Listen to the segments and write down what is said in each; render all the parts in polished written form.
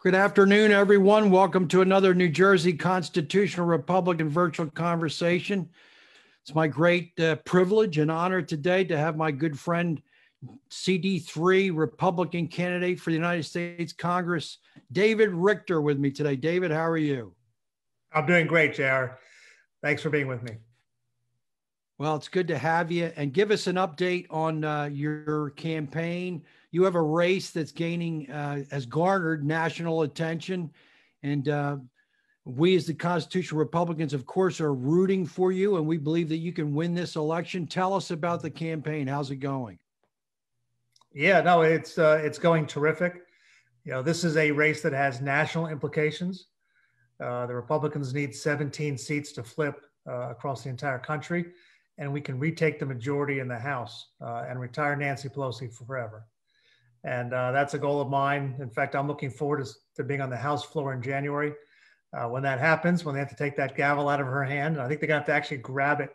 Good afternoon, everyone. Welcome to another New Jersey Constitutional Republican virtual conversation. It's my great privilege and honor today to have my good friend, CD3 Republican candidate for the United States Congress, David Richter, with me today. David, how are you? I'm doing great, JR. Thanks for being with me. Well, it's good to have you. And give us an update on your campaign. You have a race that's has garnered national attention. And we as the Constitutional Republicans, of course, are rooting for you. And we believe that you can win this election. Tell us about the campaign. How's it going? Yeah, no, it's going terrific. You know, this is a race that has national implications. The Republicans need 17 seats to flip across the entire country, and we can retake the majority in the House and retire Nancy Pelosi forever. And that's a goal of mine. In fact, I'm looking forward to being on the House floor in January. When that happens, when they have to take that gavel out of her hand, I think they're going to have to actually grab it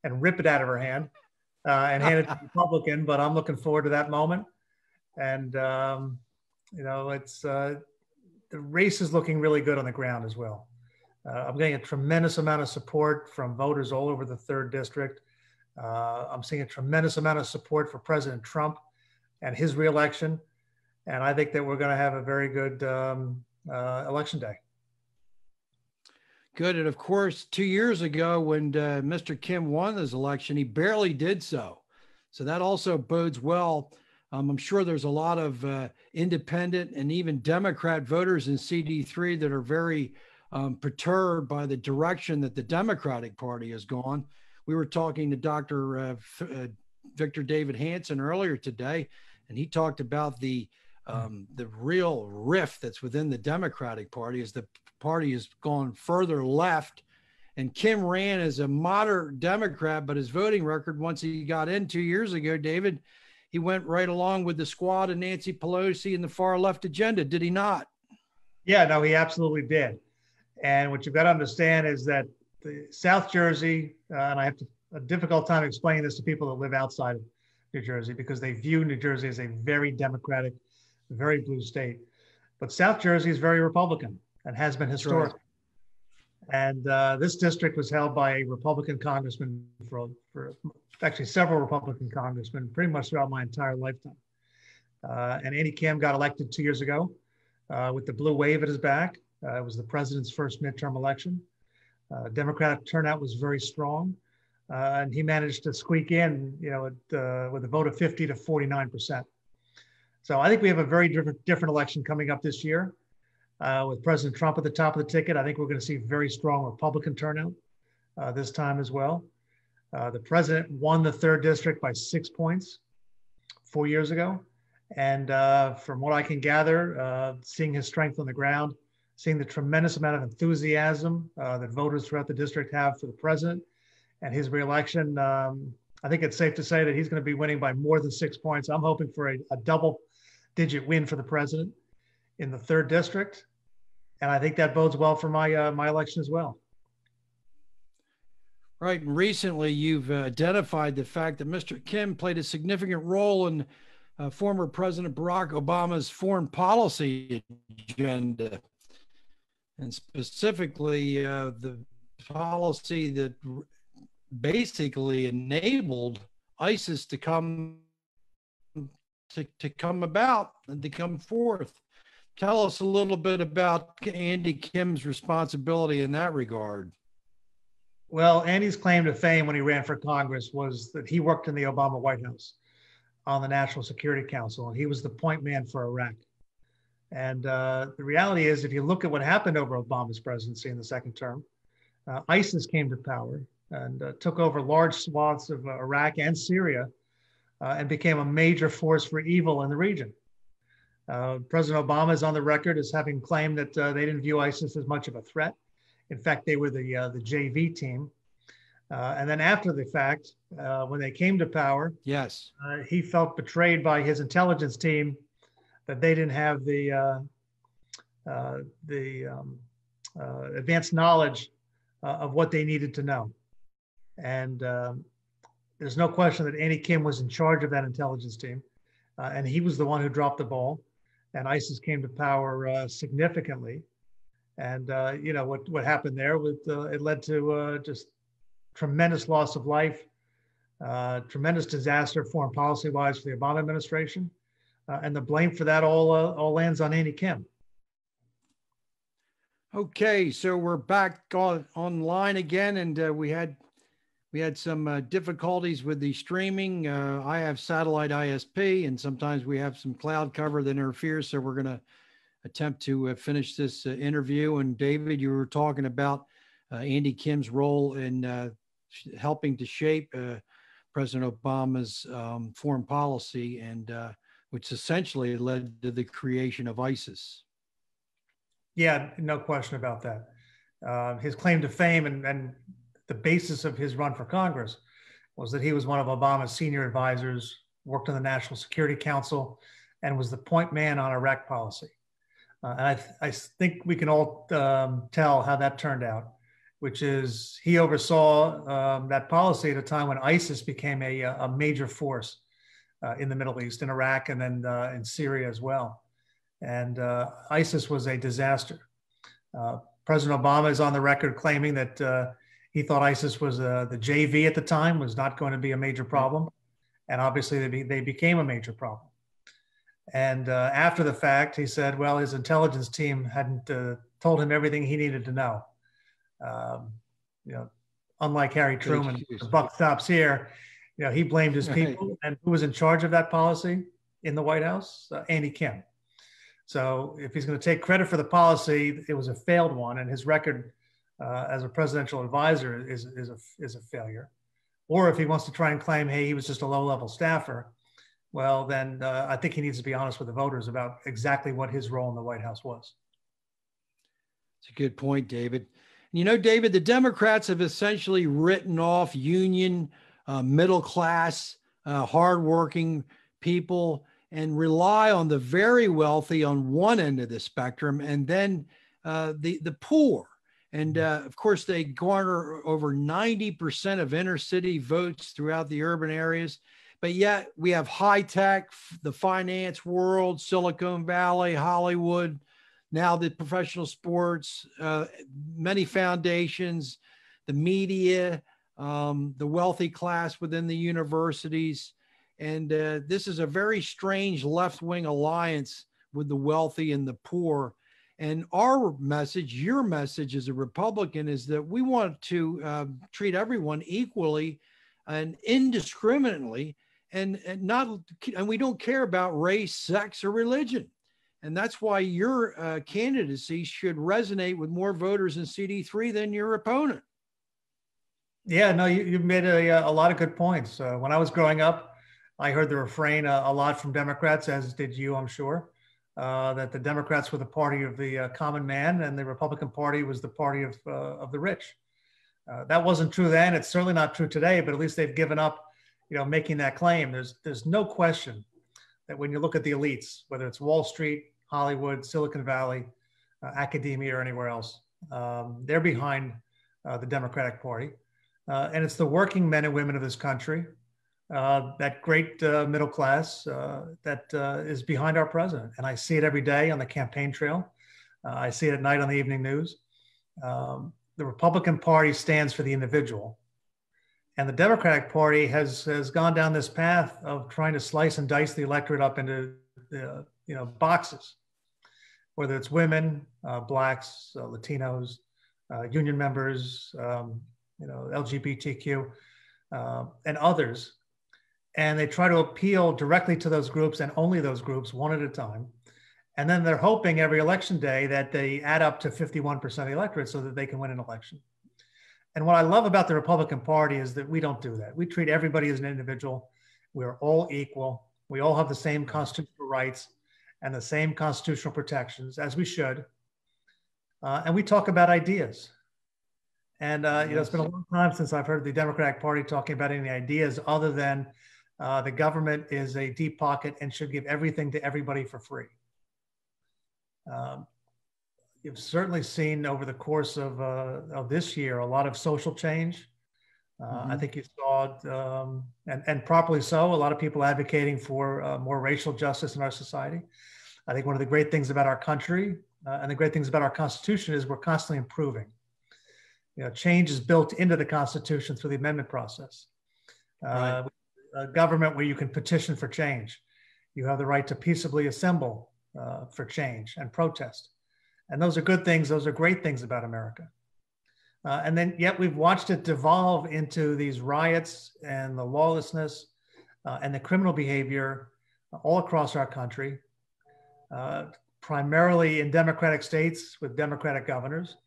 and rip it out of her hand and hand it to the Republican. But I'm looking forward to that moment. And, you know, the race is looking really good on the ground as well. I'm getting a tremendous amount of support from voters all over the 3rd District. I'm seeing a tremendous amount of support for President Trump and his reelection. And I think that we're going to have a very good election day. Good. And of course, 2 years ago, when Mr. Kim won this election, he barely did so. So that also bodes well. I'm sure there's a lot of independent and even Democrat voters in CD3 that are very perturbed by the direction that the Democratic Party has gone. We were talking to Dr. Victor David Hanson earlier today, and he talked about the real rift that's within the Democratic Party as the party has gone further left. And Kim ran as a moderate Democrat, but his voting record, once he got in 2 years ago, David, he went right along with the squad and Nancy Pelosi and the far left agenda, did he not? Yeah, no, he absolutely did. And what you've got to understand is that the South Jersey, and I have a difficult time explaining this to people that live outside of New Jersey because they view New Jersey as a very Democratic, very blue state. But South Jersey is very Republican and has been historically. Right. And this district was held by a Republican congressman for actually several Republican congressmen pretty much throughout my entire lifetime. And Andy Kim got elected 2 years ago with the blue wave at his back. It was the president's first midterm election. Democratic turnout was very strong. And he managed to squeak in, you know, with a vote of 50 to 49%. So I think we have a very different election coming up this year. With President Trump at the top of the ticket, I think we're going to see very strong Republican turnout this time as well. The president won the 3rd District by 6 points 4 years ago. And from what I can gather, seeing his strength on the ground, seeing the tremendous amount of enthusiasm that voters throughout the district have for the president and his reelection, I think it's safe to say that he's going to be winning by more than 6 points. I'm hoping for a double-digit win for the president in the 3rd District. And I think that bodes well for my election as well. Right. And recently you've identified the fact that Mr. Kim played a significant role in former President Barack Obama's foreign policy agenda. And specifically the policy that basically enabled ISIS to come about and to come forth. Tell us a little bit about Andy Kim's responsibility in that regard. Well, Andy's claim to fame when he ran for Congress was that he worked in the Obama White House on the National Security Council, and he was the point man for Iraq. And the reality is, if you look at what happened over Obama's presidency in the 2nd term, ISIS came to power and took over large swaths of Iraq and Syria and became a major force for evil in the region. President Obama is on the record as having claimed that they didn't view ISIS as much of a threat. In fact, they were the JV team. And then after the fact, when they came to power, yes, he felt betrayed by his intelligence team that they didn't have the advanced knowledge of what they needed to know. And there's no question that Andy Kim was in charge of that intelligence team. And he was the one who dropped the ball. and ISIS came to power significantly. And you know what happened there with it led to just tremendous loss of life, tremendous disaster foreign policy wise for the Obama administration, and the blame for that all lands on Andy Kim. Okay, so we're back online again, and we had some difficulties with the streaming. I have satellite ISP, and sometimes we have some cloud cover that interferes. So we're going to attempt to finish this interview. And David, you were talking about Andy Kim's role in helping to shape President Obama's foreign policy, and which essentially led to the creation of ISIS. Yeah, no question about that. His claim to fame and the basis of his run for Congress was that he was one of Obama's senior advisors, worked on the National Security Council, and was the point man on Iraq policy. And I think we can all tell how that turned out, which is he oversaw that policy at a time when ISIS became a major force in the Middle East, in Iraq, and then in Syria as well. And ISIS was a disaster. President Obama is on the record claiming that he thought ISIS was the JV at the time, was not going to be a major problem. And obviously they became a major problem. And after the fact, he said, well, his intelligence team hadn't told him everything he needed to know. You know, unlike Harry Truman, the buck stops here. You know, he blamed his people. And who was in charge of that policy in the White House? Andy Kim. So if he's going to take credit for the policy, it was a failed one, and his record as a presidential advisor is a failure. Or if he wants to try and claim, hey, he was just a low-level staffer, well, then I think he needs to be honest with the voters about exactly what his role in the White House was. It's a good point, David. You know, David, the Democrats have essentially written off union, middle class, hardworking people, and rely on the very wealthy on one end of the spectrum, and then the poor. And of course, they garner over 90% of inner city votes throughout the urban areas. But yet we have high tech, the finance world, Silicon Valley, Hollywood, now the professional sports, many foundations, the media, the wealthy class within the universities. And this is a very strange left-wing alliance with the wealthy and the poor. And our message, your message as a Republican, is that we want to treat everyone equally and indiscriminately, and we don't care about race, sex, or religion. And that's why your candidacy should resonate with more voters in CD3 than your opponent. Yeah, no, you've made a lot of good points. When I was growing up, I heard the refrain a lot from Democrats, as did you, I'm sure, that the Democrats were the party of the common man, and the Republican Party was the party of the rich. That wasn't true then. It's certainly not true today. But at least they've given up, you know, making that claim. There's no question that when you look at the elites, whether it's Wall Street, Hollywood, Silicon Valley, academia, or anywhere else, they're behind the Democratic Party, and it's the working men and women of this country. That great middle class that is behind our president. And I see it every day on the campaign trail. I see it at night on the evening news. The Republican Party stands for the individual. And the Democratic Party has gone down this path of trying to slice and dice the electorate up into boxes, whether it's women, Blacks, Latinos, union members, LGBTQ, and others. And they try to appeal directly to those groups and only those groups, one at a time. And then they're hoping every election day that they add up to 51% of the electorate so that they can win an election. And what I love about the Republican Party is that we don't do that. We treat everybody as an individual. We're all equal. We all have the same constitutional rights and the same constitutional protections, as we should. And we talk about ideas. And it's been a long time since I've heard the Democratic Party talking about any ideas other than the government is a deep pocket and should give everything to everybody for free. You've certainly seen over the course of this year a lot of social change. I think you saw, and properly so, a lot of people advocating for more racial justice in our society. I think one of the great things about our country and the great things about our Constitution is we're constantly improving. Change is built into the Constitution through the amendment process. Right. A government where you can petition for change. You have the right to peaceably assemble for change and protest. And those are good things. Those are great things about America. And then yet we've watched it devolve into these riots and the lawlessness and the criminal behavior all across our country, primarily in Democratic states with Democratic governors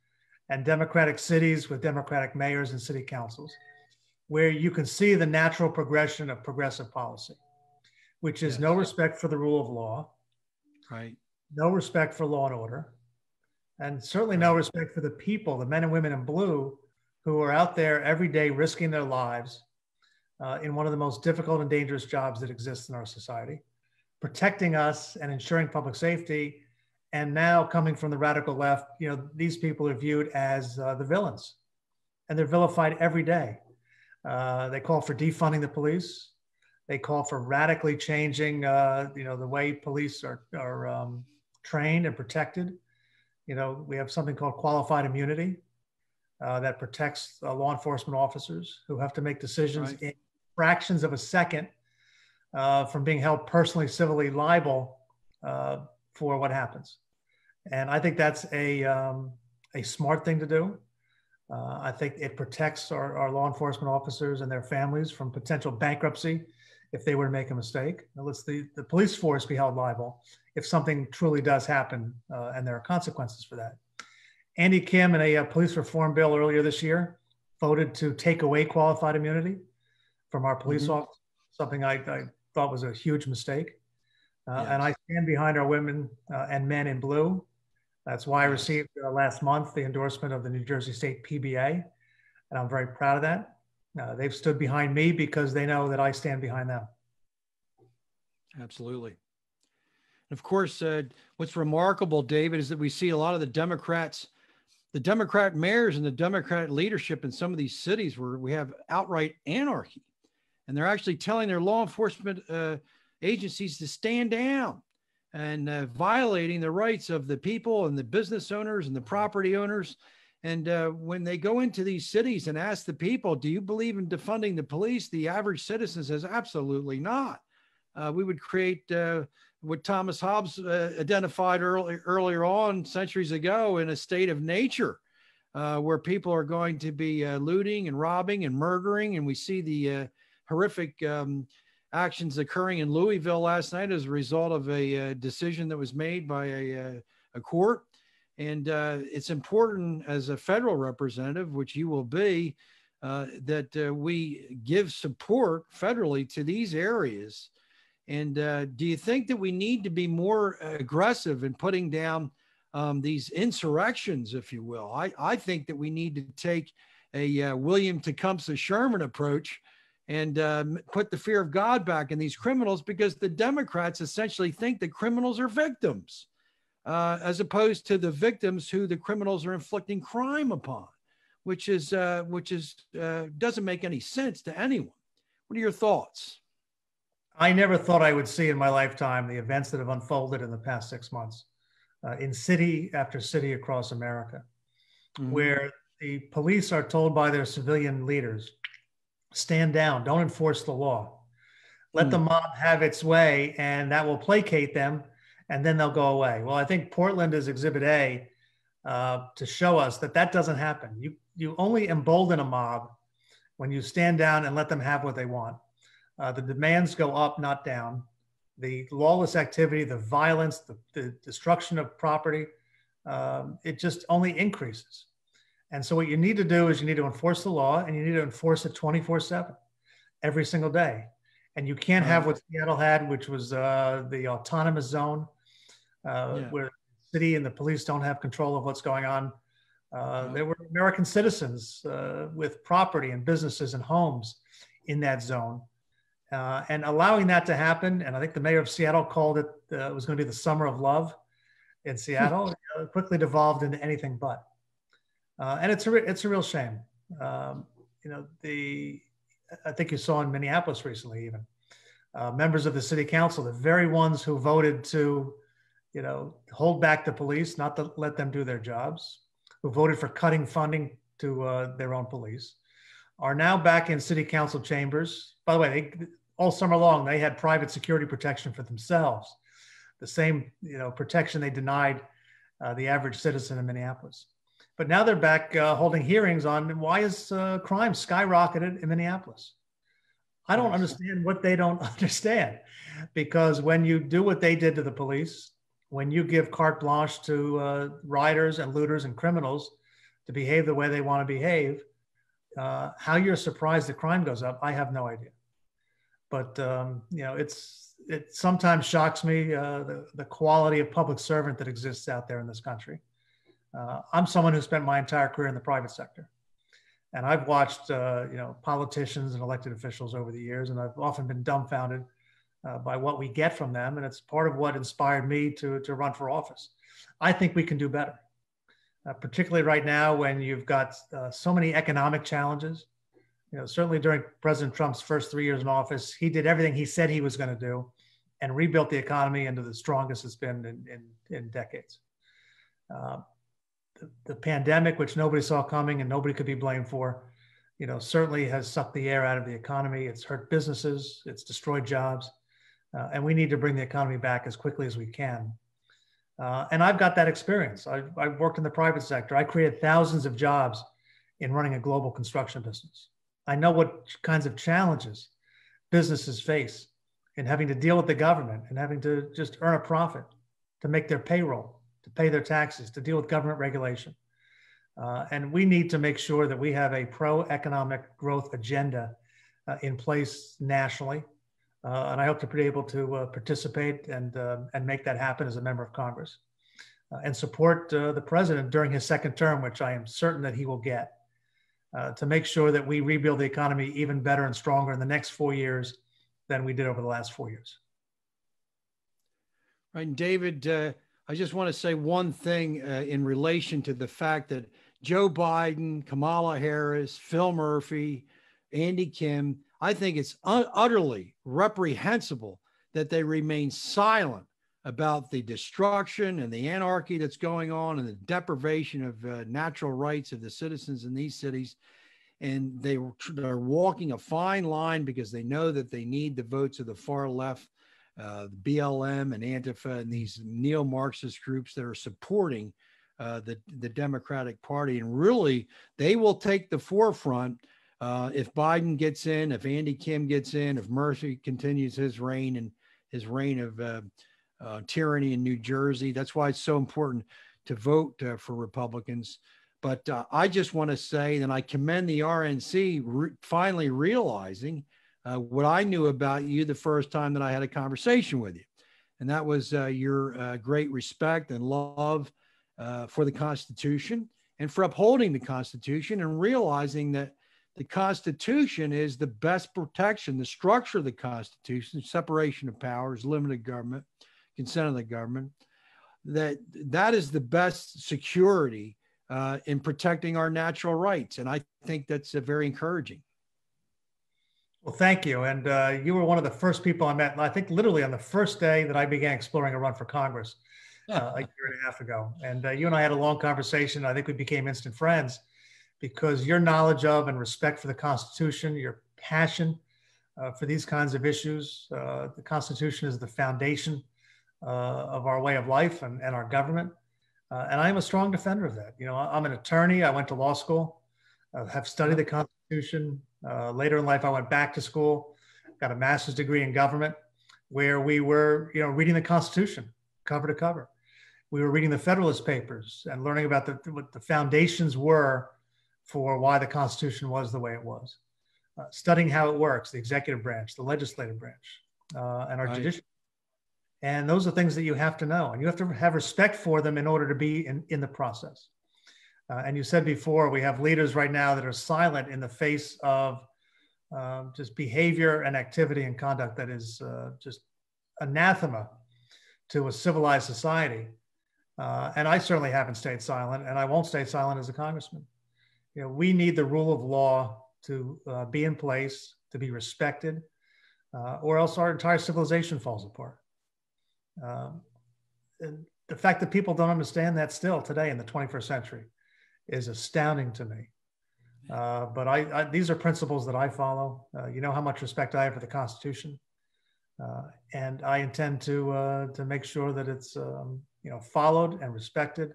and Democratic cities with Democratic mayors and city councils, where you can see the natural progression of progressive policy, which is no respect for the rule of law, right? No respect for law and order, and certainly no respect for the people, the men and women in blue, who are out there every day risking their lives in one of the most difficult and dangerous jobs that exists in our society, protecting us and ensuring public safety. And now coming from the radical left, these people are viewed as the villains, and they're vilified every day. They call for defunding the police. They call for radically changing, the way police are trained and protected. We have something called qualified immunity that protects law enforcement officers who have to make decisions in fractions of a second from being held personally, civilly liable for what happens. And I think that's a smart thing to do. I think it protects our law enforcement officers and their families from potential bankruptcy if they were to make a mistake. Now, let's the police force be held liable if something truly does happen and there are consequences for that. Andy Kim, in a police reform bill earlier this year, voted to take away qualified immunity from our police officers, something I thought was a huge mistake. And I stand behind our women and men in blue. That's why I received last month the endorsement of the New Jersey State PBA, and I'm very proud of that. They've stood behind me because they know that I stand behind them. Absolutely. And of course, what's remarkable, David, is that we see a lot of the Democrat mayors and the Democrat leadership in some of these cities where we have outright anarchy, and they're actually telling their law enforcement agencies to stand down and violating the rights of the people and the business owners and the property owners. And when they go into these cities and ask the people, do you believe in defunding the police? The average citizen says, absolutely not. We would create what Thomas Hobbes identified earlier on centuries ago in a state of nature where people are going to be looting and robbing and murdering. And we see the horrific actions occurring in Louisville last night as a result of a decision that was made by a court. And it's important as a federal representative, which you will be, that we give support federally to these areas. And do you think that we need to be more aggressive in putting down these insurrections, if you will? I think that we need to take a William Tecumseh Sherman approach and put the fear of God back in these criminals, because the Democrats essentially think that criminals are victims, as opposed to the victims who the criminals are inflicting crime upon, which doesn't make any sense to anyone. What are your thoughts? I never thought I would see in my lifetime the events that have unfolded in the past 6 months in city after city across America, where the police are told by their civilian leaders, stand down, don't enforce the law. Let the mob have its way, and that will placate them, and then they'll go away. Well, I think Portland is Exhibit A to show us that that doesn't happen. You only embolden a mob when you stand down and let them have what they want. The demands go up, not down. The lawless activity, the violence, the destruction of property, it just only increases. And so what you need to do is you need to enforce the law, and you need to enforce it 24/7, every single day. And you can't have what Seattle had, which was the autonomous zone, where the city and the police don't have control of what's going on. There were American citizens with property and businesses and homes in that zone. And allowing that to happen, and I think the mayor of Seattle called it, it was going to be the summer of love in Seattle, quickly devolved into anything but. And it's a real shame. I think you saw in Minneapolis recently, even members of the city council, the very ones who voted to hold back the police, not to let them do their jobs, who voted for cutting funding to their own police, are now back in city council chambers. By the way, all summer long, they had private security protection for themselves, the same protection they denied the average citizen in Minneapolis. But now they're back holding hearings on why is crime skyrocketed in Minneapolis. I don't understand what they don't understand, because when you do what they did to the police, when you give carte blanche to rioters and looters and criminals to behave the way they want to behave, how you're surprised the crime goes up, I have no idea. But it sometimes shocks me the quality of public servant that exists out there in this country. I'm someone who spent my entire career in the private sector, and I've watched politicians and elected officials over the years, and I've often been dumbfounded by what we get from them, and it's part of what inspired me to run for office. I think we can do better, particularly right now when you've got so many economic challenges. Certainly during President Trump's first 3 years in office, he did everything he said he was going to do and rebuilt the economy into the strongest it's been in decades. The pandemic, which nobody saw coming and nobody could be blamed for, certainly has sucked the air out of the economy. It's hurt businesses, it's destroyed jobs, and we need to bring the economy back as quickly as we can. And I've got that experience. I've worked in the private sector. I created thousands of jobs in running a global construction business. I know what kinds of challenges businesses face in having to deal with the government and having to just earn a profit, to make their payroll, to pay their taxes, to deal with government regulation. And we need to make sure that we have a pro-economic growth agenda in place nationally. And I hope to be able to participate and make that happen as a member of Congress and support the president during his second term, which I am certain that he will get, to make sure that we rebuild the economy even better and stronger in the next 4 years than we did over the last 4 years. Right, and David, I just want to say one thing in relation to the fact that Joe Biden, Kamala Harris, Phil Murphy, Andy Kim, I think it's utterly reprehensible that they remain silent about the destruction and the anarchy that's going on and the deprivation of natural rights of the citizens in these cities. And they're walking a fine line because they know that they need the votes of the far left, the BLM and Antifa and these neo-Marxist groups that are supporting the Democratic Party. And really, they will take the forefront if Biden gets in, if Andy Kim gets in, if Murphy continues his reign and his reign of tyranny in New Jersey. That's why it's so important to vote for Republicans. But I just want to say that I commend the RNC finally realizing what I knew about you the first time that I had a conversation with you. And that was your great respect and love for the Constitution and for upholding the Constitution and realizing that the Constitution is the best protection, the structure of the Constitution, separation of powers, limited government, consent of the government, that is the best security in protecting our natural rights. And I think that's very encouraging. Well, thank you. And you were one of the first people I met, I think literally on the first day that I began exploring a run for Congress a year and a half ago. And you and I had a long conversation. I think we became instant friends because your knowledge of and respect for the Constitution, your passion for these kinds of issues. The Constitution is the foundation of our way of life and our government. And I am a strong defender of that. I'm an attorney. I went to law school, have studied the Constitution. Later in life, I went back to school, got a master's degree in government, where we were, reading the Constitution cover to cover. We were reading the Federalist Papers and learning about what the foundations were for why the Constitution was the way it was. Studying how it works, the executive branch, the legislative branch, and our judicial. And those are things that you have to know, and you have to have respect for them in order to be in the process. And you said before, we have leaders right now that are silent in the face of just behavior and activity and conduct that is just anathema to a civilized society. And I certainly haven't stayed silent, and I won't stay silent as a congressman. We need the rule of law to be in place, to be respected, or else our entire civilization falls apart. the fact that people don't understand that still today in the 21st century is astounding to me. But these are principles that I follow. You know how much respect I have for the Constitution, and I intend to make sure that it's followed and respected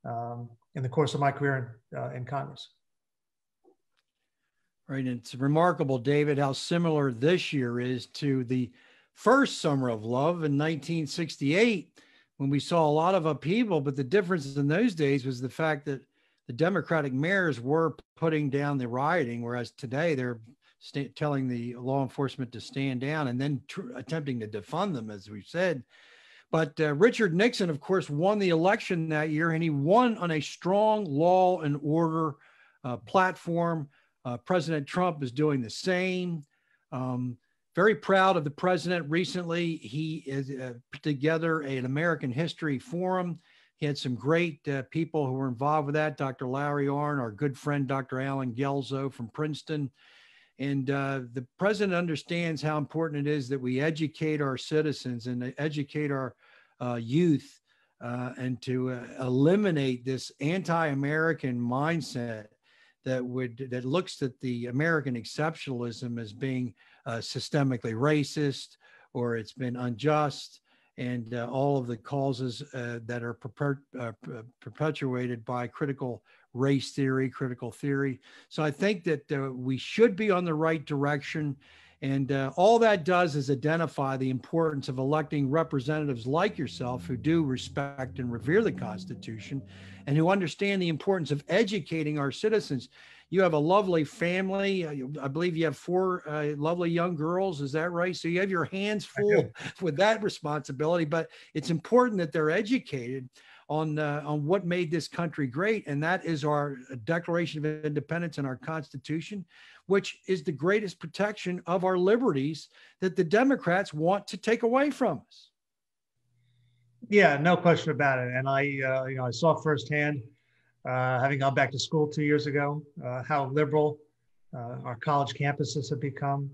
in the course of my career in Congress. Right, and it's remarkable, David, how similar this year is to the first Summer of Love in 1968, when we saw a lot of upheaval. But the difference in those days was the fact that the Democratic mayors were putting down the rioting, whereas today they're telling the law enforcement to stand down and then attempting to defund them, as we've said. But Richard Nixon, of course, won the election that year, and he won on a strong law and order platform. President Trump is doing the same. Very proud of the president. Recently, he is put together an American History Forum. He had some great people who were involved with that. Dr. Larry Arnn, our good friend, Dr. Alan Gelzo from Princeton. And the president understands how important it is that we educate our citizens and educate our youth and to eliminate this anti-American mindset that looks at the American exceptionalism as being systemically racist, or it's been unjust, and all of the causes that are perpetuated by critical race theory, critical theory. So I think that we should be on the right direction. And all that does is identify the importance of electing representatives like yourself who do respect and revere the Constitution and who understand the importance of educating our citizens. You have a lovely family. I believe you have 4 lovely young girls. Is that right? So you have your hands full with that responsibility, but it's important that they're educated on what made this country great. And that is our Declaration of Independence and our Constitution, which is the greatest protection of our liberties that the Democrats want to take away from us. Yeah, no question about it. And I saw firsthand, having gone back to school 2 years ago, how liberal our college campuses have become.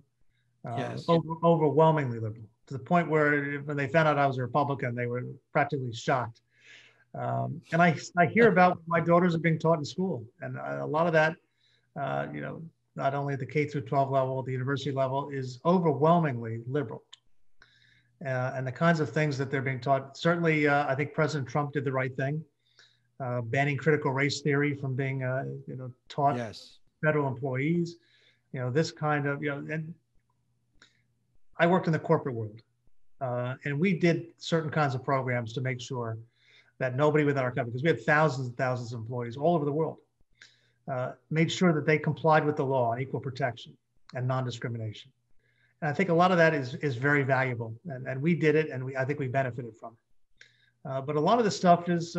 Yes. Overwhelmingly liberal, to the point where when they found out I was a Republican, they were practically shocked. And I hear about what my daughters are being taught in school, and a lot of that, not only at the K through 12 level, the university level, is overwhelmingly liberal. And the kinds of things that they're being taught, certainly, I think President Trump did the right thing, banning critical race theory from being, taught federal employees. This kind of, and I worked in the corporate world, and we did certain kinds of programs to make sure that nobody within our company, because we had thousands and thousands of employees all over the world, made sure that they complied with the law on equal protection and non-discrimination. And I think a lot of that is very valuable, and we did it, and I think we benefited from it. But a lot of the stuff is,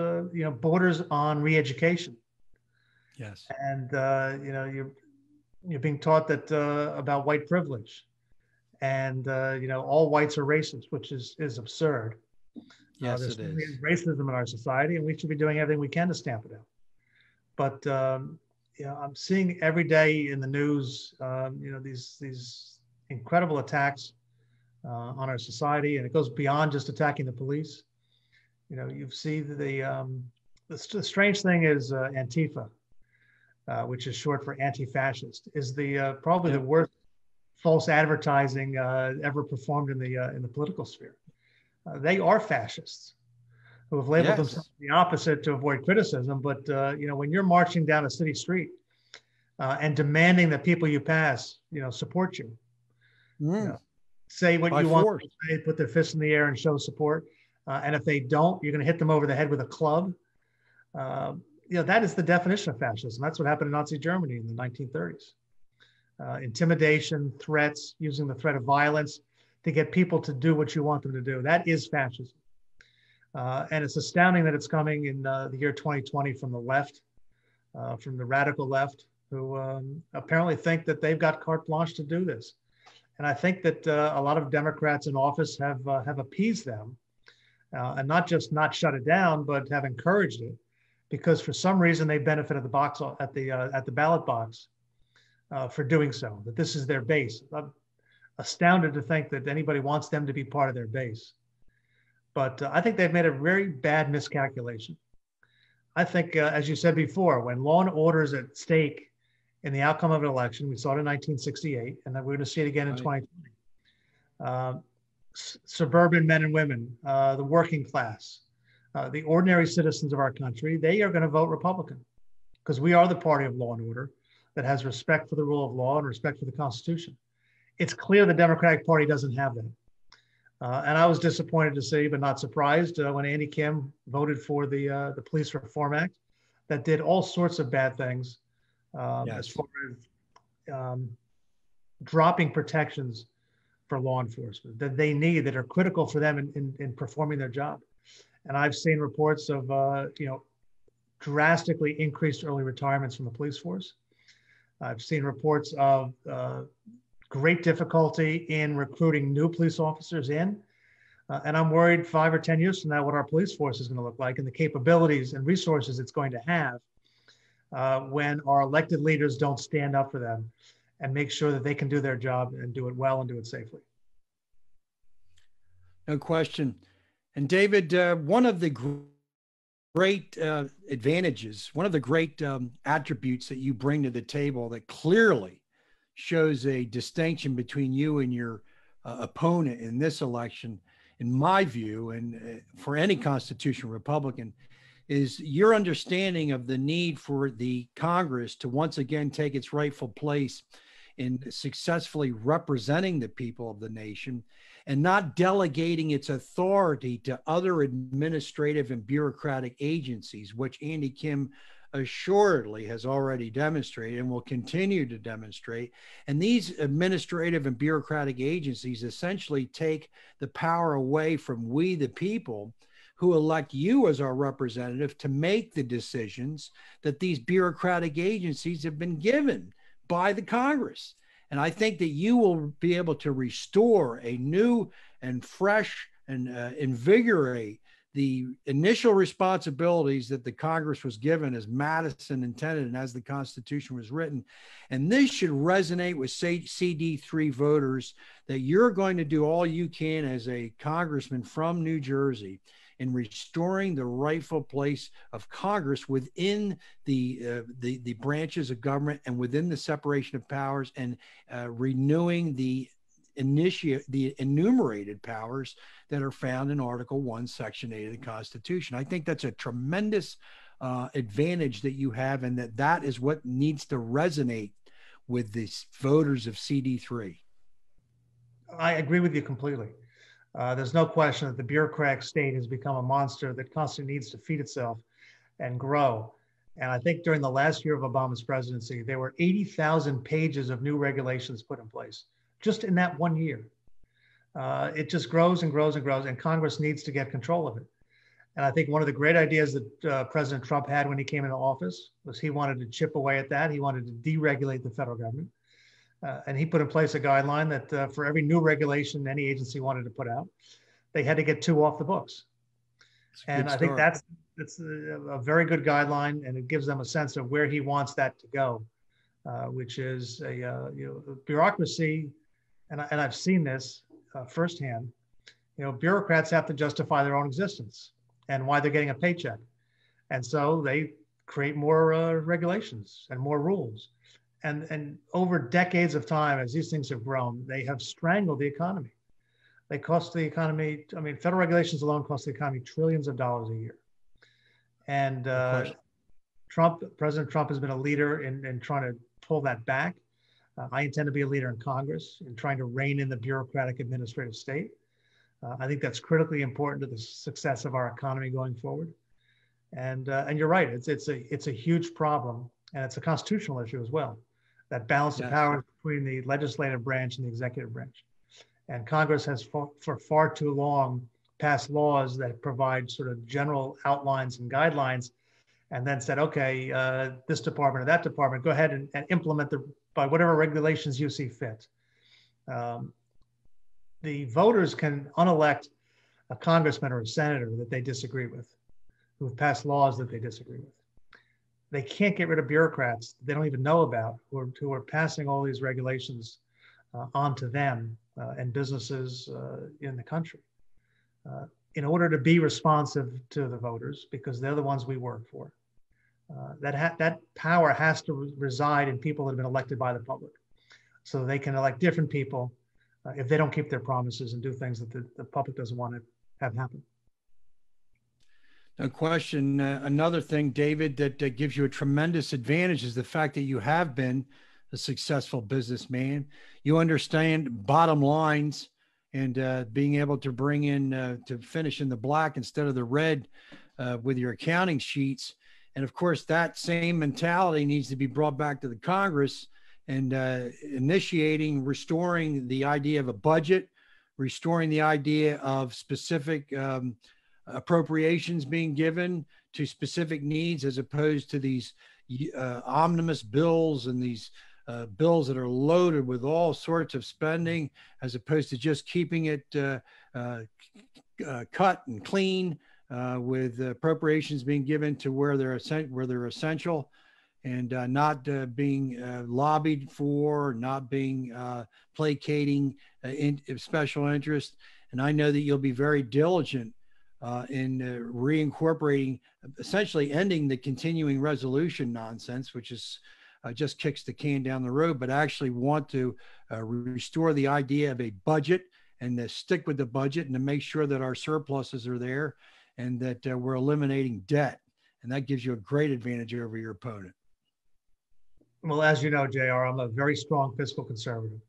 borders on re-education. Yes. And you're being taught that about white privilege, and all whites are racist, which is absurd. Yes, there's it is. racism in our society, and we should be doing everything we can to stamp it out. But I'm seeing every day in the news, these incredible attacks on our society, and it goes beyond just attacking the police. You see the strange thing is Antifa, which is short for anti-fascist, is the probably the worst false advertising ever performed in the political sphere. They are fascists who have labeled themselves the opposite to avoid criticism. But when you're marching down a city street and demanding that people you pass, support you, say what you want to say, put their fists in the air and show support, and if they don't, you're going to hit them over the head with a club. That is the definition of fascism. That's what happened in Nazi Germany in the 1930s. Intimidation, threats, using the threat of violence to get people to do what you want them to do. That is fascism. And it's astounding that it's coming in the year 2020 from the left, from the radical left, who apparently think that they've got carte blanche to do this. And I think that a lot of Democrats in office have appeased them, and not just not shut it down, but have encouraged it, because for some reason they benefited at the ballot box for doing so. That this is their base. I'm astounded to think that anybody wants them to be part of their base. But I think they've made a very bad miscalculation. I think, as you said before, when law and order is at stake in the outcome of an election, we saw it in 1968, and then we're going to see it again in 2020. Suburban men and women, the working class, the ordinary citizens of our country, they are going to vote Republican because we are the party of law and order that has respect for the rule of law and respect for the Constitution. It's clear the Democratic Party doesn't have that. And I was disappointed to see, but not surprised, when Andy Kim voted for the Police Reform Act that did all sorts of bad things as far as dropping protections for law enforcement that they need, that are critical for them in performing their job. And I've seen reports of drastically increased early retirements from the police force. I've seen reports of great difficulty in recruiting new police officers in. And I'm worried 5 or 10 years from now what our police force is going to look like and the capabilities and resources it's going to have when our elected leaders don't stand up for them and make sure that they can do their job and do it well and do it safely. No question. And David, one of the great advantages, one of the great attributes that you bring to the table that clearly shows a distinction between you and your opponent in this election, in my view, and for any constitutional Republican, is your understanding of the need for the Congress to once again take its rightful place in successfully representing the people of the nation and not delegating its authority to other administrative and bureaucratic agencies, which Andy Kim assuredly has already demonstrated and will continue to demonstrate. And these administrative and bureaucratic agencies essentially take the power away from we, the people, who elect you as our representative to make the decisions that these bureaucratic agencies have been given by the Congress. And I think that you will be able to restore a new and fresh and invigorate the initial responsibilities that the Congress was given as Madison intended and as the Constitution was written. And this should resonate with CD3 voters that you're going to do all you can as a congressman from New Jersey in restoring the rightful place of Congress within the branches of government and within the separation of powers, and renewing the enumerated powers that are found in Article 1, Section 8 of the Constitution. I think that's a tremendous advantage that you have, and that is what needs to resonate with the voters of CD3. I agree with you completely. There's no question that the bureaucratic state has become a monster that constantly needs to feed itself and grow. And I think during the last year of Obama's presidency, there were 80,000 pages of new regulations put in place just in that 1 year. It just grows and grows and grows, and Congress needs to get control of it. And I think one of the great ideas that President Trump had when he came into office was he wanted to chip away at that. He wanted to deregulate the federal government. And he put in place a guideline that for every new regulation any agency wanted to put out, they had to get 2 off the books. And I think that's a very good guideline, and it gives them a sense of where he wants that to go, which is a bureaucracy. And I've seen this firsthand. Bureaucrats have to justify their own existence and why they're getting a paycheck, and so they create more regulations and more rules. And over decades of time, as these things have grown, they have strangled the economy. They cost the economy, federal regulations alone cost the economy trillions of dollars a year. And President Trump has been a leader in trying to pull that back. I intend to be a leader in Congress in trying to rein in the bureaucratic administrative state. I think that's critically important to the success of our economy going forward. And you're right, it's a huge problem, and it's a constitutional issue as well. That balance of power between the legislative branch and the executive branch. And Congress has for far too long passed laws that provide sort of general outlines and guidelines, and then said, okay, this department or that department, go ahead and implement by whatever regulations you see fit. The voters can unelect a congressman or a senator that they disagree with, who have passed laws that they disagree with. They can't get rid of bureaucrats they don't even know about, who are passing all these regulations onto them and businesses in the country. in order to be responsive to the voters, because they're the ones we work for, that power has to reside in people that have been elected by the public, so they can elect different people if they don't keep their promises and do things that the public doesn't want to have happen. No question. Another thing, David, that gives you a tremendous advantage is the fact that you have been a successful businessman. You understand bottom lines and being able to bring in to finish in the black instead of the red with your accounting sheets. And of course, that same mentality needs to be brought back to the Congress and initiating, restoring the idea of a budget, restoring the idea of specific appropriations being given to specific needs, as opposed to these omnibus bills and these bills that are loaded with all sorts of spending, as opposed to just keeping it cut and clean with appropriations being given to where they're essential, and not being lobbied for, not being placating in special interest. And I know that you'll be very diligent in reincorporating, essentially ending the continuing resolution nonsense, which is just kicks the can down the road, but actually want to restore the idea of a budget and to stick with the budget and to make sure that our surpluses are there and that we're eliminating debt. And that gives you a great advantage over your opponent. Well, as you know, JR, I'm a very strong fiscal conservative.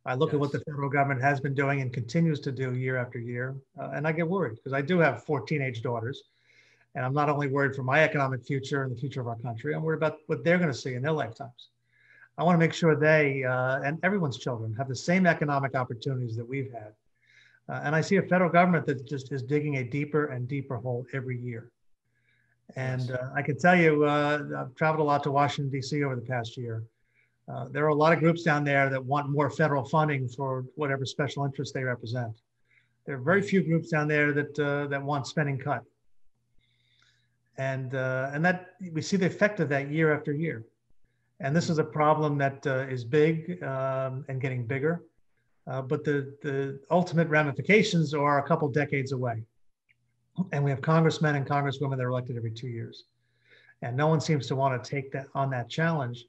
I look at what the federal government has been doing and continues to do year after year, and I get worried because I do have 4 teenage daughters, and I'm not only worried for my economic future and the future of our country, I'm worried about what they're going to see in their lifetimes. I want to make sure they and everyone's children have the same economic opportunities that we've had. And I see a federal government that just is digging a deeper and deeper hole every year. And I can tell you, I've traveled a lot to Washington, D.C. over the past year. There are a lot of groups down there that want more federal funding for whatever special interests they represent. There are very few groups down there that want spending cut. And that we see the effect of that year after year. And this is a problem that is big and getting bigger. But the ultimate ramifications are a couple decades away. And we have congressmen and congresswomen that are elected every 2 years. And no one seems to want to take that challenge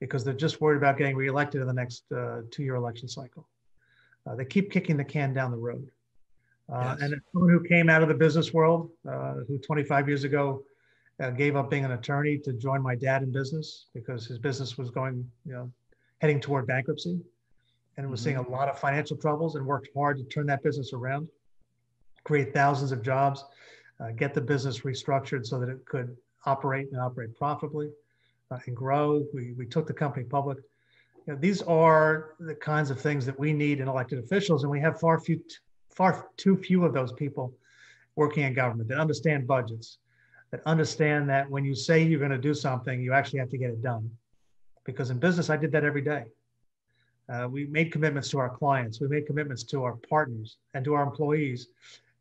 because they're just worried about getting reelected in the next 2-year election cycle. They keep kicking the can down the road. And as someone who came out of the business world, who 25 years ago gave up being an attorney to join my dad in business because his business was going, heading toward bankruptcy, and was seeing a lot of financial troubles, and worked hard to turn that business around, create thousands of jobs, get the business restructured so that it could operate profitably and grow. We took the company public. These are the kinds of things that we need in elected officials, and we have far too few of those people working in government that understand budgets, that understand that when you say you're going to do something, you actually have to get it done. Because in business, I did that every day. We made commitments to our clients, we made commitments to our partners and to our employees.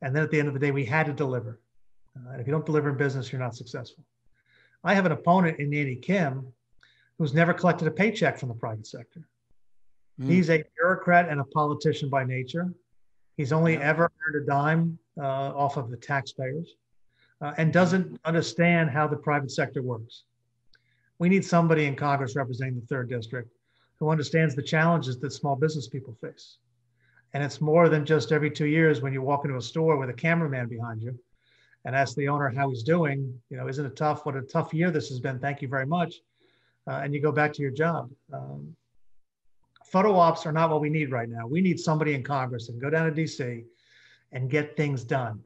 And then at the end of the day, we had to deliver. And if you don't deliver in business, you're not successful. I have an opponent in Andy Kim who's never collected a paycheck from the private sector. He's a bureaucrat and a politician by nature. He's only ever earned a dime off of the taxpayers and doesn't understand how the private sector works. We need somebody in Congress representing the 3rd District who understands the challenges that small business people face. And it's more than just every 2 years when you walk into a store with a cameraman behind you and ask the owner how he's doing, isn't it tough? What a tough year this has been. Thank you very much. And you go back to your job. Photo ops are not what we need right now. We need somebody in Congress that can go down to DC and get things done.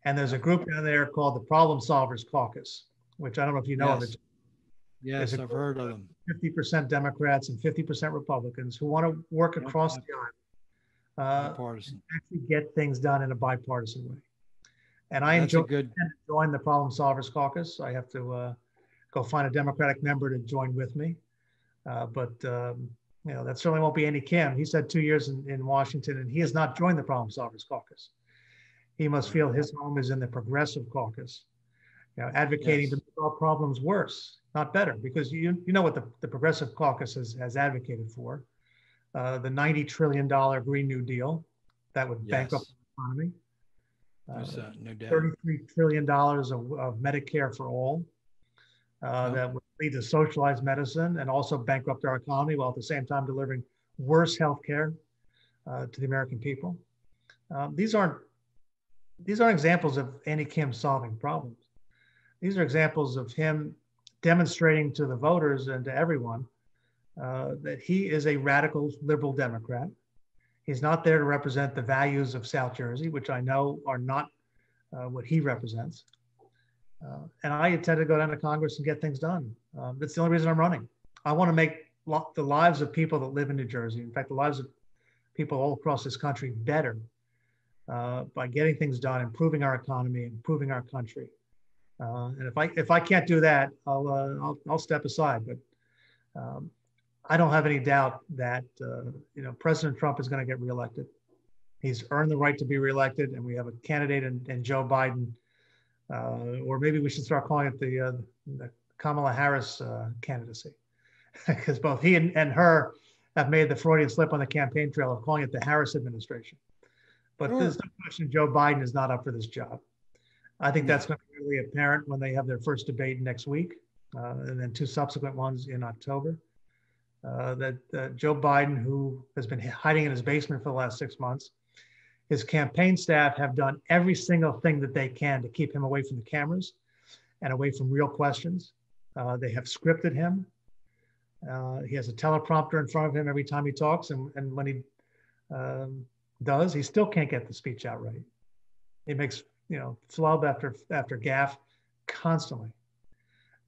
And there's a group down there called the Problem Solvers Caucus, which I don't know if you know of it. Yes, I've heard of them. 50% Democrats and 50% Republicans who want to work across the aisle. Actually get things done in a bipartisan way. And I enjoy to join the Problem Solvers Caucus. I have to go find a Democratic member to join with me. But that certainly won't be Andy Kim. He's had 2 years in Washington, and he has not joined the Problem Solvers Caucus. He must feel his home is in the Progressive Caucus, advocating to make our problems worse, not better, because you know what the Progressive Caucus has advocated for. The $90 trillion Green New Deal that would bankrupt the economy. There's no doubt. $33 trillion of Medicare for all that would lead to socialized medicine and also bankrupt our economy while at the same time delivering worse health care to the American people. These aren't examples of Andy Kim solving problems. These are examples of him demonstrating to the voters and to everyone that he is a radical liberal Democrat. He's not there to represent the values of South Jersey, which I know are not what he represents. And I intend to go down to Congress and get things done. That's the only reason I'm running. I want to make the lives of people that live in New Jersey, in fact, the lives of people all across this country, better by getting things done, improving our economy, improving our country. And if I can't do that, I'll step aside. But I don't have any doubt that President Trump is going to get reelected. He's earned the right to be reelected, and we have a candidate in Joe Biden, or maybe we should start calling it the Kamala Harris candidacy, because both he and her have made the Freudian slip on the campaign trail of calling it the Harris administration. But there's no question Joe Biden is not up for this job. I think that's going to be really apparent when they have their first debate next week, and then 2 subsequent ones in October. That Joe Biden, who has been hiding in his basement for the last 6 months, his campaign staff have done every single thing that they can to keep him away from the cameras and away from real questions. They have scripted him. He has a teleprompter in front of him every time he talks, and when he does, he still can't get the speech out right. He makes flub after gaffe constantly.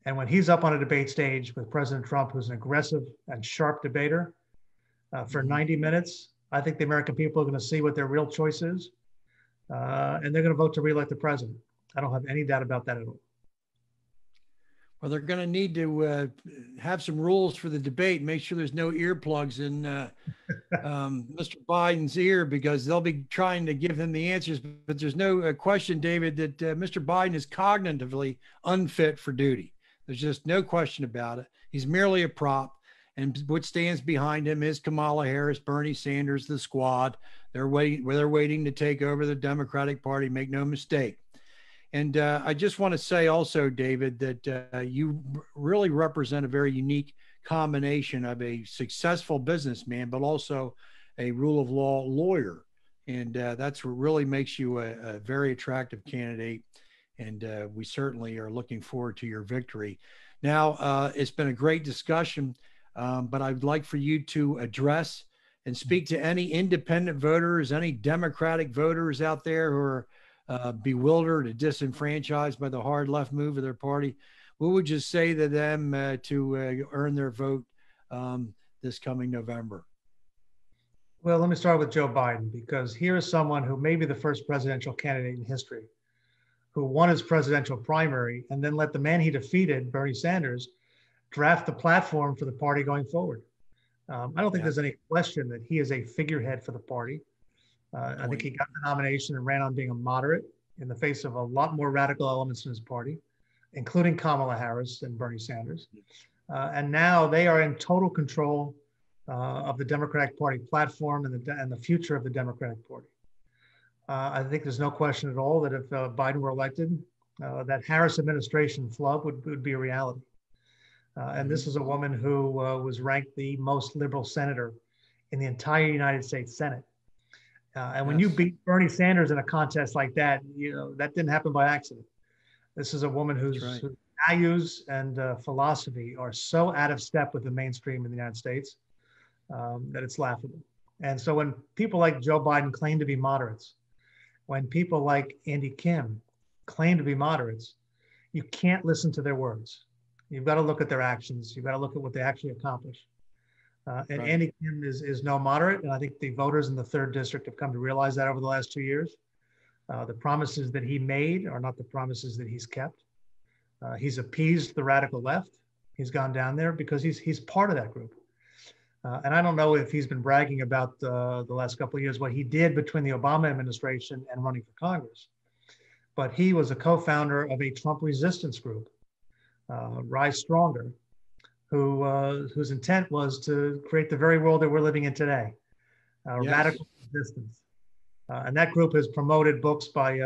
And when he's up on a debate stage with President Trump, who's an aggressive and sharp debater, for 90 minutes, I think the American people are going to see what their real choice is, and they're going to vote to reelect the president. I don't have any doubt about that at all. Well, they're going to need to have some rules for the debate. Make sure there's no earplugs in Mr. Biden's ear, because they'll be trying to give him the answers. But there's no question, David, that Mr. Biden is cognitively unfit for duty. There's just no question about it. He's merely a prop. And what stands behind him is Kamala Harris, Bernie Sanders, the squad. They're waiting to take over the Democratic Party. Make no mistake. And I just want to say also, David, that you really represent a very unique combination of a successful businessman, but also a rule of law lawyer. And that's what really makes you a very attractive candidate. And we certainly are looking forward to your victory. Now, it's been a great discussion, but I'd like for you to address and speak to any independent voters, any Democratic voters out there who are bewildered and disenfranchised by the hard left move of their party. What would you say to them to earn their vote this coming November? Well, let me start with Joe Biden, because here is someone who may be the first presidential candidate in history who won his presidential primary and then let the man he defeated, Bernie Sanders, draft the platform for the party going forward. I don't think there's any question that he is a figurehead for the party. I think he got the nomination and ran on being a moderate in the face of a lot more radical elements in his party, including Kamala Harris and Bernie Sanders. And now they are in total control of the Democratic Party platform and the future of the Democratic Party. I think there's no question at all that if Biden were elected, that Harris administration flub would be a reality. And this is a woman who was ranked the most liberal senator in the entire United States Senate. And when you beat Bernie Sanders in a contest like that, that didn't happen by accident. This is a woman whose values and philosophy are so out of step with the mainstream in the United States that it's laughable. And so when people like Joe Biden claim to be moderates, when people like Andy Kim claim to be moderates, you can't listen to their words. You've got to look at their actions. You've got to look at what they actually accomplish. Andy Kim is no moderate, and I think the voters in the 3rd District have come to realize that over the last 2 years. The promises that he made are not the promises that he's kept. He's appeased the radical left. He's gone down there because he's part of that group. And I don't know if he's been bragging about the last couple of years what he did between the Obama administration and running for Congress. But he was a co-founder of a Trump resistance group, Rise Stronger, whose intent was to create the very world that we're living in today, radical resistance. And that group has promoted books by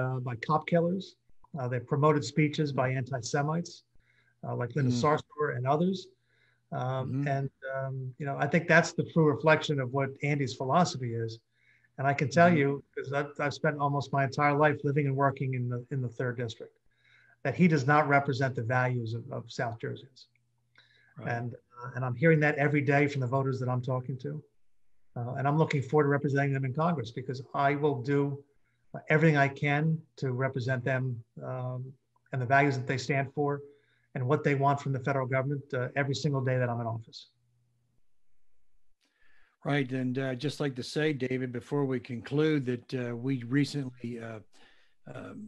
cop killers. They've promoted speeches by anti-Semites like Linda Sarsour and others. I think that's the true reflection of what Andy's philosophy is. And I can tell you, because I've spent almost my entire life living and working in the third district, that he does not represent the values of South Jerseyans. Right. And I'm hearing that every day from the voters that I'm talking to. And I'm looking forward to representing them in Congress, because I will do everything I can to represent them and the values that they stand for and what they want from the federal government every single day that I'm in office. Right. And just like to say, David, before we conclude, that we recently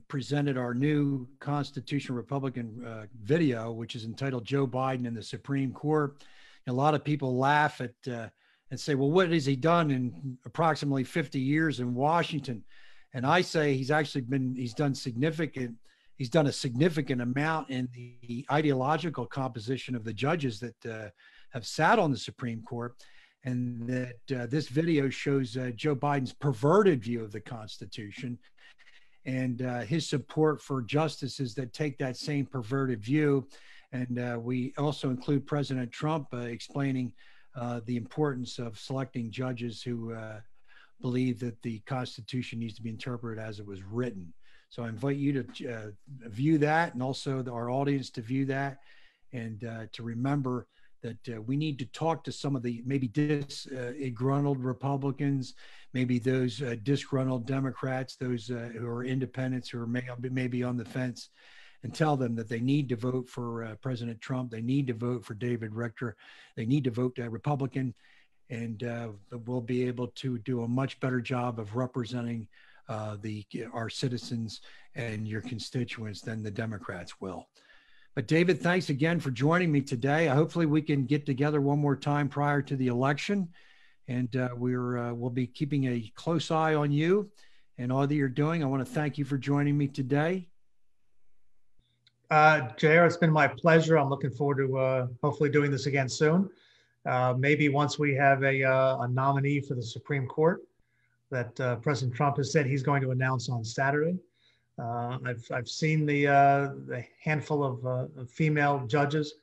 presented our new Constitutional Republican video, which is entitled Joe Biden and the Supreme Court. And a lot of people laugh at and say, well, what has he done in approximately 50 years in Washington? And I say he's done a significant amount in the ideological composition of the judges that have sat on the Supreme Court. And that this video shows Joe Biden's perverted view of the Constitution and his support for justices that take that same perverted view. And we also include President Trump explaining the importance of selecting judges who believe that the Constitution needs to be interpreted as it was written. So I invite you to view that, and also our audience to view that, and to remember that we need to talk to some of the maybe disgruntled Republicans, maybe those disgruntled Democrats, those who are independents, who are maybe on the fence, and tell them that they need to vote for President Trump. They need to vote for David Richter. They need to vote Republican, and we'll be able to do a much better job of representing our citizens and your constituents than the Democrats will. But David, thanks again for joining me today. Hopefully we can get together one more time prior to the election, and we'll be keeping a close eye on you and all that you're doing. I want to thank you for joining me today. JR, it's been my pleasure. I'm looking forward to hopefully doing this again soon. Maybe once we have a nominee for the Supreme Court that President Trump has said he's going to announce on Saturday. I've seen the handful of female judges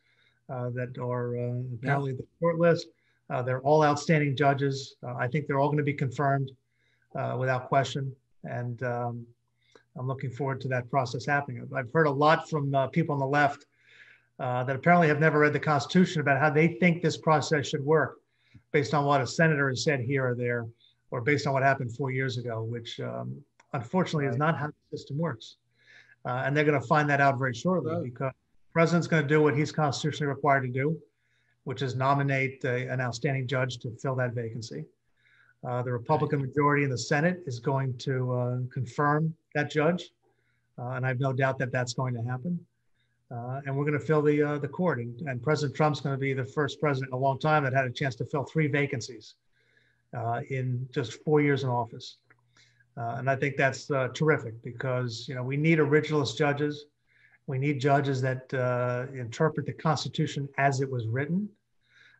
that are apparently the court list. They're all outstanding judges. I think they're all going to be confirmed without question. And I'm looking forward to that process happening. I've heard a lot from people on the left that apparently have never read the Constitution about how they think this process should work based on what a senator has said here or there, or based on what happened 4 years ago, which unfortunately is not how the system works. And they're going to find that out very shortly, because the president's going to do what he's constitutionally required to do, which is nominate an outstanding judge to fill that vacancy. The Republican majority in the Senate is going to confirm that judge. And I have no doubt that that's going to happen. And we're going to fill the court. And President Trump's going to be the first president in a long time that had a chance to fill 3 vacancies in just 4 years in office. And I think that's terrific, because we need originalist judges. We need judges that interpret the Constitution as it was written,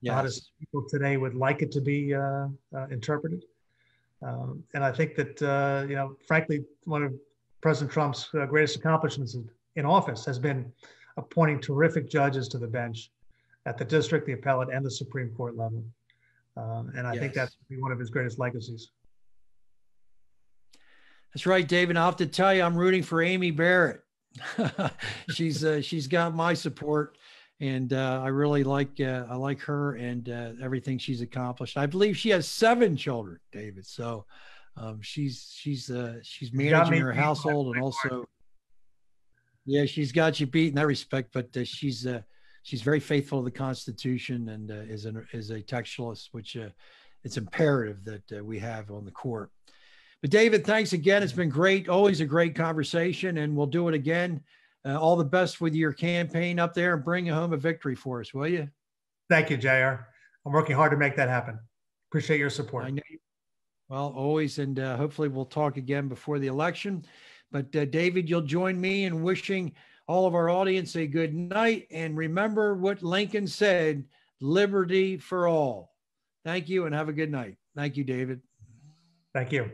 not as people today would like it to be interpreted. And I think that frankly, one of President Trump's greatest accomplishments in office has been appointing terrific judges to the bench at the district, the appellate, and the Supreme Court level. And I think that's one of his greatest legacies. That's right, David. I'll have to tell you, I'm rooting for Amy Barrett. She's got my support, and I really like her and everything she's accomplished. I believe she has 7 children, David. So she's managing her household, and also, she's got you beat in that respect. But she's very faithful to the Constitution, and is a textualist, which it's imperative that we have on the court. But David, thanks again. It's been great. Always a great conversation, and we'll do it again. All the best with your campaign up there, and bring home a victory for us, will you? Thank you, JR. I'm working hard to make that happen. Appreciate your support. I know. Well, always, and hopefully we'll talk again before the election. But David, you'll join me in wishing all of our audience a good night. And remember what Lincoln said, liberty for all. Thank you, and have a good night. Thank you, David. Thank you.